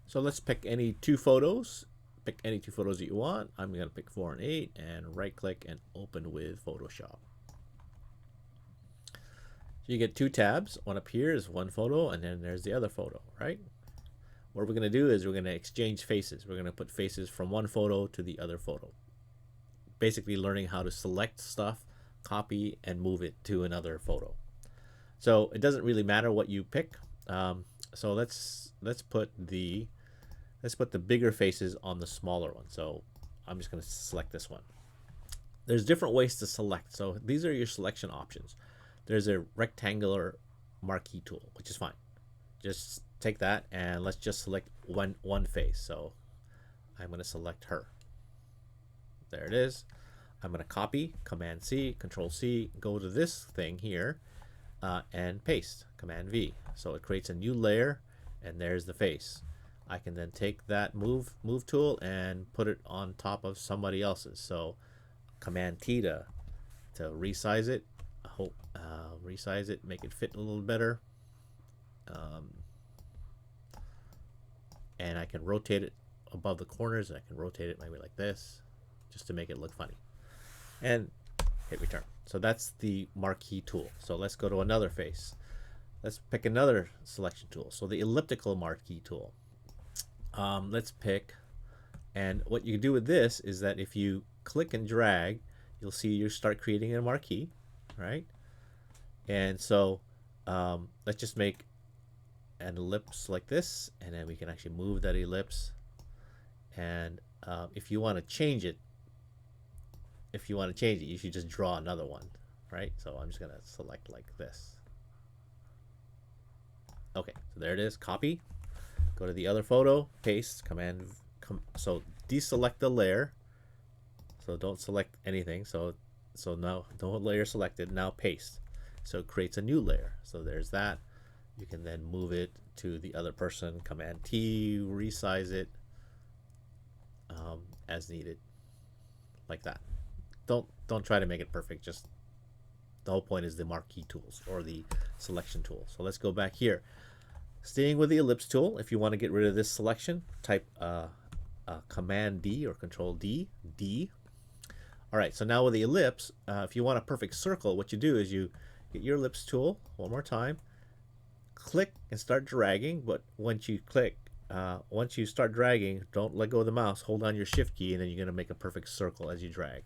So let's pick any two photos. Pick any two photos that you want. I'm going to pick 4 and 8 and right click and open with Photoshop. So you get two tabs. One up here is one photo, and then there's the other photo, right? What we're going to do is we're going to exchange faces. We're going to put faces from one photo to the other photo. Basically learning how to select stuff, copy, and move it to another photo. So it doesn't really matter what you pick. So let's put the bigger faces on the smaller one. So I'm just going to select this one. There's different ways to select. So these are your selection options. There's a rectangular marquee tool, which is fine. Just take that and let's just select one face. So I'm going to select her. There it is. I'm going to copy, Command C, Control C, go to this thing here, and paste, Command V. So it creates a new layer, and there's the face. I can then take that move tool and put it on top of somebody else's. So Command T to resize it. Resize it, make it fit a little better. And I can rotate it above the corners. I can rotate it maybe like this, just to make it look funny. And hit return. So that's the marquee tool. So let's go to another face. Let's pick another selection tool. So the elliptical marquee tool. Let's pick, and what you do with this is that if you click and drag, you'll see you start creating a marquee, right? And so let's just make an ellipse like this, and then we can actually move that ellipse. And if you want to change it, you should just draw another one, right? So I'm just gonna select like this. Okay, so there it is. Copy. Go to the other photo, paste, so deselect the layer. So don't select anything. So now no layer selected. Now paste. So it creates a new layer. So there's that. You can then move it to the other person. Command T, resize it as needed, like that. Don't try to make it perfect. Just the whole point is the marquee tools or the selection tool. So let's go back here. Staying with the ellipse tool, if you want to get rid of this selection, type Command D or Control D. All right, so now with the ellipse, if you want a perfect circle, what you do is you get your ellipse tool one more time, click and start dragging. But once you start dragging, don't let go of the mouse. Hold on your Shift key, and then you're going to make a perfect circle as you drag.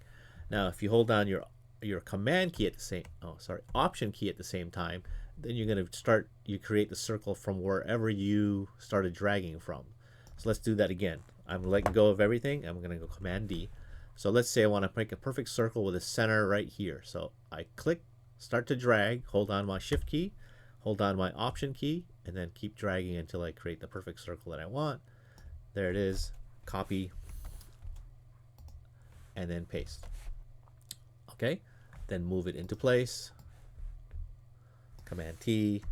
Now, if you hold down your Command key at the same, Option key at the same time, then you're going to you create the circle from wherever you started dragging from. So let's do that again. I'm letting go of everything. I'm going to go Command D. So let's say I want to make a perfect circle with a center right here. So I click, start to drag, hold on my Shift key, hold on my Option key, and then keep dragging until I create the perfect circle that I want. There it is. Copy, and then paste. Okay, then move it into place. Command T,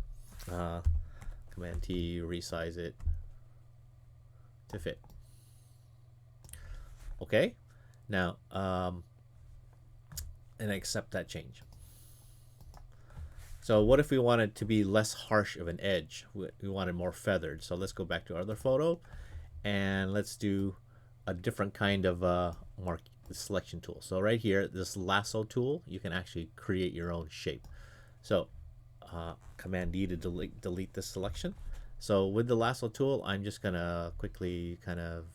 resize it to fit. Okay, now and accept that change. So what if we wanted to be less harsh of an edge? We wanted more feathered. So let's go back to our other photo, and let's do a different kind of selection tool. So right here, this lasso tool, you can actually create your own shape. So Command D to delete this selection. So with the lasso tool, I'm just gonna quickly kind of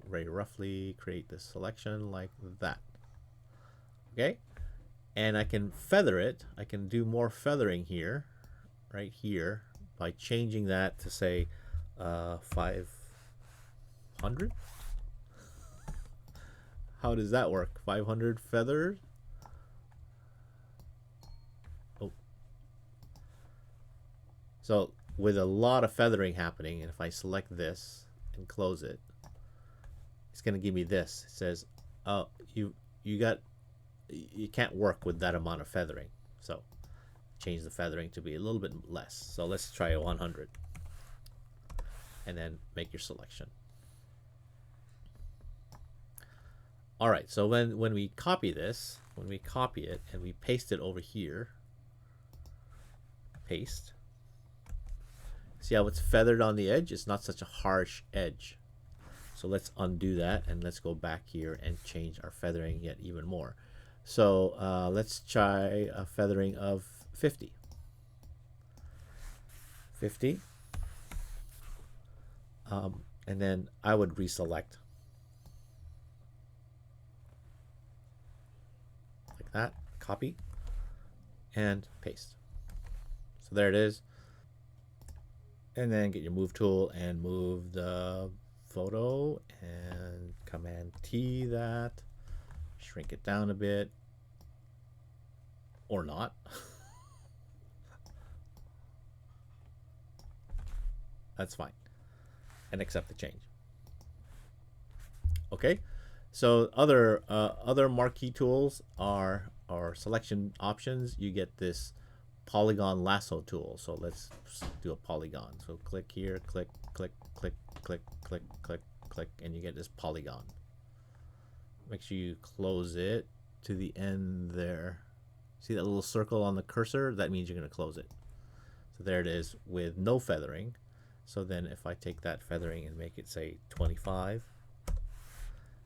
very roughly create this selection like that. Okay, and I can feather it. I can do more feathering here, right here, by changing that to say 500. How does that work? 500 feathers. Oh, so with a lot of feathering happening, and if I select this and close it, it's going to give me this. It says, "Oh, you can't work with that amount of feathering." So change the feathering to be a little bit less. So let's try a 100, and then make your selection. All right. So when we copy this, when we copy it and we paste it over here, paste. See how it's feathered on the edge? It's not such a harsh edge. So let's undo that and let's go back here and change our feathering yet even more. So let's try a feathering of 50. 50. And then I would reselect like that, copy and paste. So there it is. And then get your move tool and move the photo and Command T that, shrink it down a bit or not. That's fine, and accept the change. Okay, so other marquee tools are selection options. You get this polygon lasso tool. So let's do a polygon. So click here, click, click, click, click, click, click, click, and you get this polygon. Make sure you close it to the end there. See that little circle on the cursor? That means you're going to close it. So there it is with no feathering. So then if I take that feathering and make it say 25,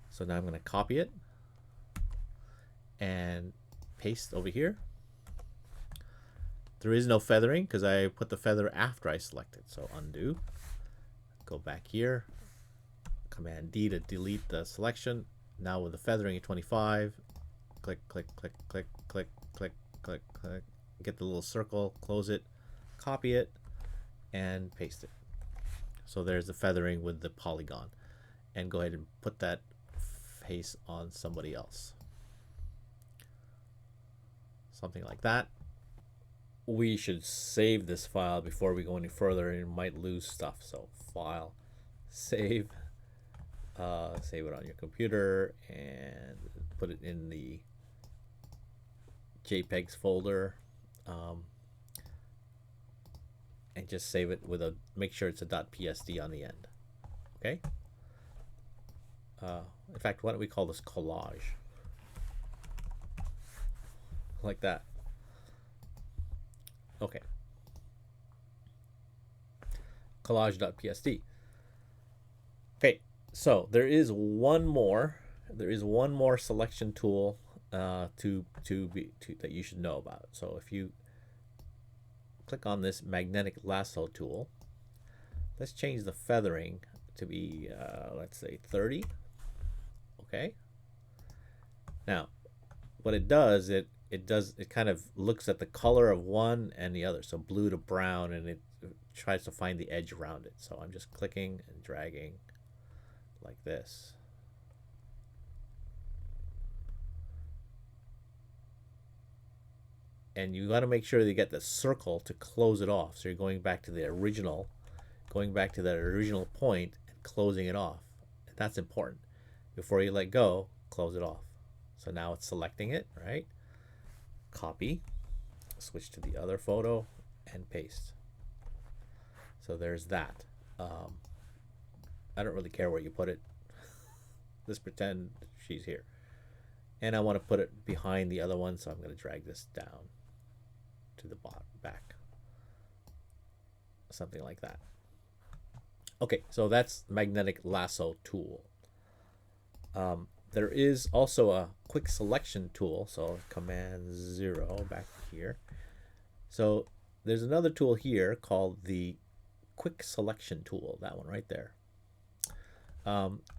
so now I'm going to copy it and paste over here. There is no feathering because I put the feather after I select it. So undo, go back here, Command D to delete the selection. Now with the feathering at 25, click, click, click, click, click, click, click, click, get the little circle, close it, copy it, and paste it. So there's the feathering with the polygon. And go ahead and put that face on somebody else. Something like that. We should save this file before we go any further, and it might lose stuff. So file, save, save it on your computer and put it in the JPEGs folder, and just save it with make sure it's a .psd on the end. Okay. In fact, why don't we call this collage? Like that. Okay. Collage.psd. Okay, so there is one more selection tool that you should know about. So if you click on this magnetic lasso tool, let's change the feathering to be let's say 30. Okay. Now, what it does, it kind of looks at the color of one and the other, so blue to brown, and it tries to find the edge around it. So I'm just clicking and dragging like this. And you got to make sure that you get the circle to close it off. So you're going back to that original point and closing it off. And that's important. Before you let go, close it off. So now it's selecting it, right? Copy, switch to the other photo, and paste. So there's that. I don't really care where you put it. Let's pretend she's here. And I want to put it behind the other one, so I'm going to drag this down to the bottom, back. Something like that. Okay, so that's magnetic lasso tool. There is also a quick selection tool, so Command 0 back here. So there's another tool here called the quick selection tool, that one right there.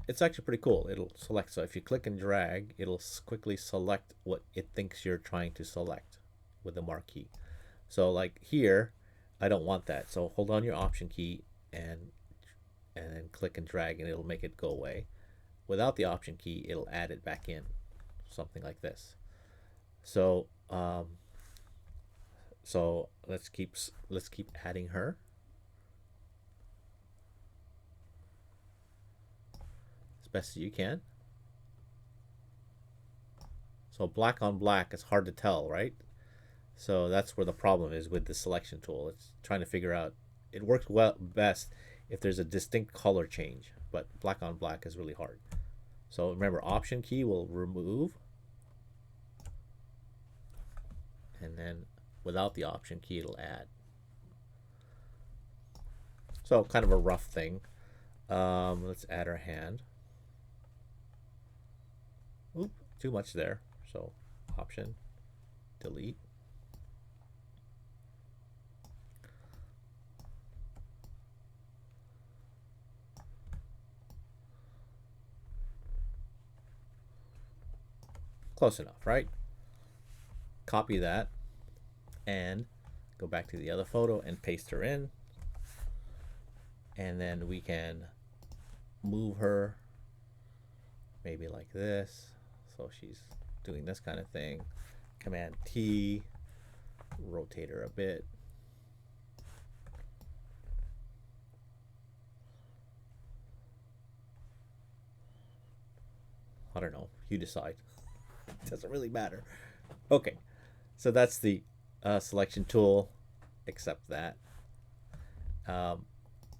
It's actually pretty cool. It'll select, so if you click and drag, it'll quickly select what it thinks you're trying to select with the marquee. So like here, I don't want that, so hold on your Option key and then click and drag, and it'll make it go away. Without the Option key, it'll add it back in, something like this. So so let's keep adding her. As best as you can. So black on black is hard to tell, right? So that's where the problem is with the selection tool. It's trying to figure out, it works best if there's a distinct color change, but black on black is really hard. So remember, Option key will remove, and then without the Option key, it'll add. So kind of a rough thing. Let's add our hand. Oop, too much there. So option, delete. Close enough, right? Copy that and go back to the other photo and paste her in. And then we can move her maybe like this. So she's doing this kind of thing. Command T, rotate her a bit. I don't know, you decide. It doesn't really matter. Okay, so that's the selection tool. Accept that.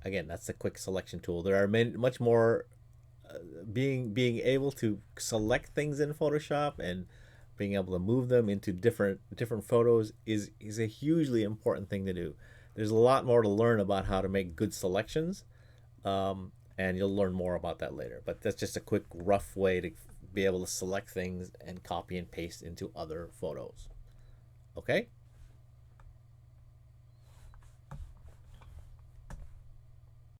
Again, that's the quick selection tool. There are much more. Being able to select things in Photoshop and being able to move them into different photos is a hugely important thing to do. There's a lot more to learn about how to make good selections, and you'll learn more about that later. But that's just a quick rough way to be able to select things and copy and paste into other photos. Okay.